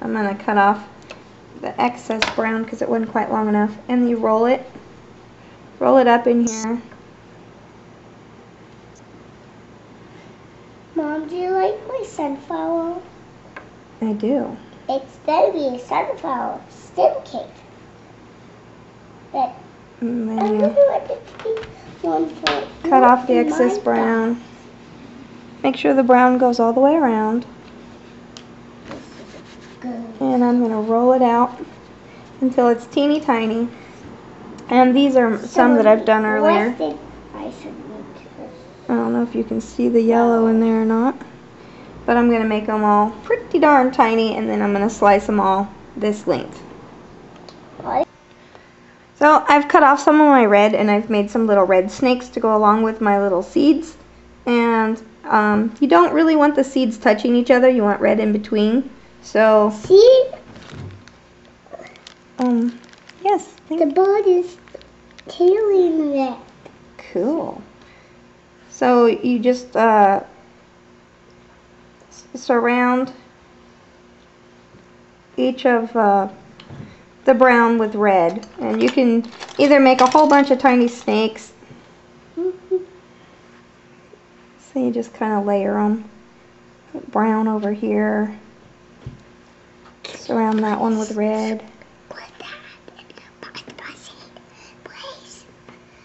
I'm going to cut off the excess brown because it wasn't quite long enough. And you roll it up in here. Mom, do you like my sunflower? I do. It's going to be a sunflower stem cake. But And I then really you want it to be one for cut off the excess brown. Make sure the brown goes all the way around. And I'm going to roll it out until it's teeny tiny. And these are some that I've done earlier. I don't know if you can see the yellow in there or not. But I'm going to make them all pretty darn tiny, and then I'm going to slice them all this length. So I've cut off some of my red, and I've made some little red snakes to go along with my little seeds. And you don't really want the seeds touching each other. You want red in between. So see, yes, the bird is tailing that. Cool. So you just surround each of the brown with red, and you can either make a whole bunch of tiny snakes. So you just kind of layer them. Put brown over here. Surround that one with red.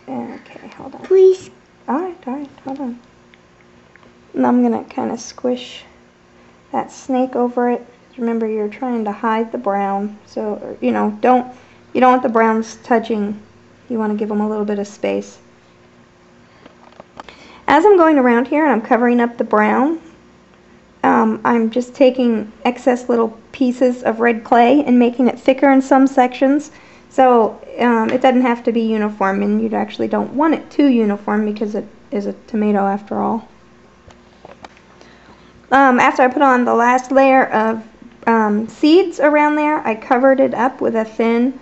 Okay, hold on. Please. Alright, hold on. And I'm going to kind of squish that snake over it. Remember, you're trying to hide the brown. So, you know, you don't want the browns touching. You want to give them a little bit of space. As I'm going around here and I'm covering up the brown, I'm just taking excess little pieces of red clay and making it thicker in some sections. So it doesn't have to be uniform, and you actually don't want it too uniform because it is a tomato after all. After I put on the last layer of seeds around there, I covered it up with a thin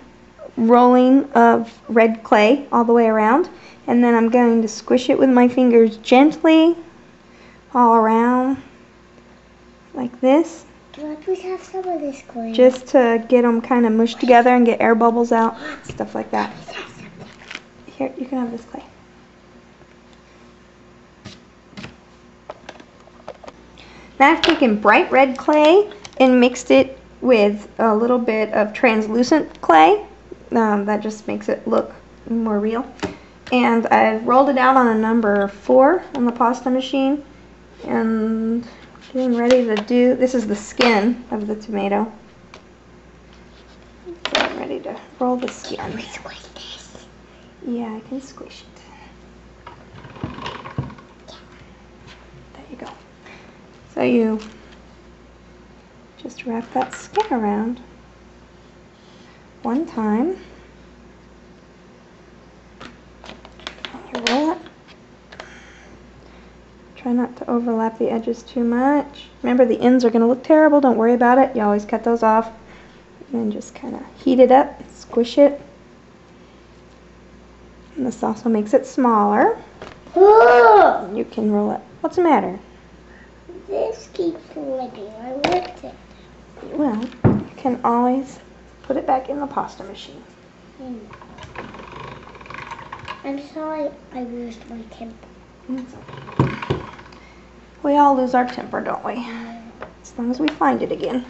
rolling of red clay all the way around, and then I'm going to squish it with my fingers gently all around like this. We have some of this clay. Just to get them kind of mushed together and get air bubbles out, stuff like that. Here, you can have this clay. Now I've taken bright red clay and mixed it with a little bit of translucent clay. That just makes it look more real. And I've rolled it out on a number 4 on the pasta machine. And getting ready to do, this is the skin of the tomato. So I'm ready to roll the skin. Can we squish this? Yeah, I can squish it. There you go. So you just wrap that skin around one time. You roll it. Try not to overlap the edges too much. Remember, the ends are going to look terrible. Don't worry about it. You always cut those off. And then just kind of heat it up, squish it. And this also makes it smaller. You can roll it. What's the matter? This keeps slipping. I licked it. Well, you can always put it back in the pasta machine. I'm sorry I lost my temper. It's okay. We all lose our temper, don't we? As long as we find it again.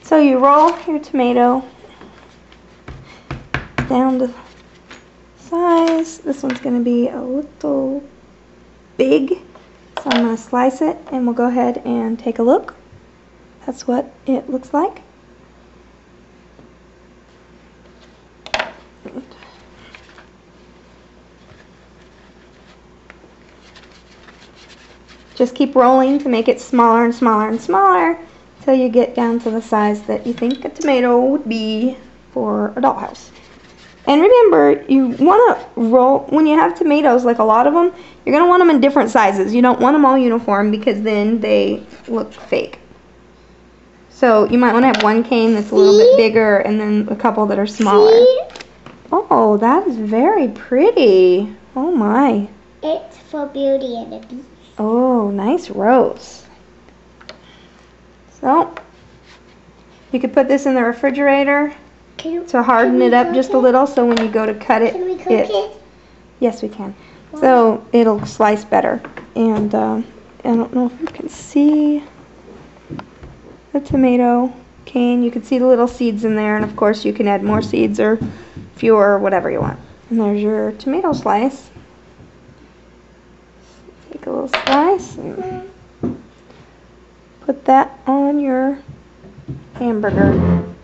So you roll your tomato down to size. This one's going to be a little big. So I'm going to slice it, and we'll go ahead and take a look. That's what it looks like. Just keep rolling to make it smaller and smaller and smaller until you get down to the size that you think a tomato would be for a dollhouse. And remember, you want to roll, when you have tomatoes, like a lot of them, you're going to want them in different sizes. You don't want them all uniform because then they look fake. So you might want to have one cane that's a little bit bigger and then a couple that are smaller. Oh, that is very pretty. Oh my. It's for Beauty and the Beast. Oh, nice rose. So, You could put this in the refrigerator Can, to harden it up just a little, so when you go to cut it, can we cook it? yes, we can. So it'll slice better. And I don't know if you can see the tomato cane. You can see the little seeds in there, and of course you can add more seeds or fewer or whatever you want. And there's your tomato slice. Take a little slice and put that on your hamburger.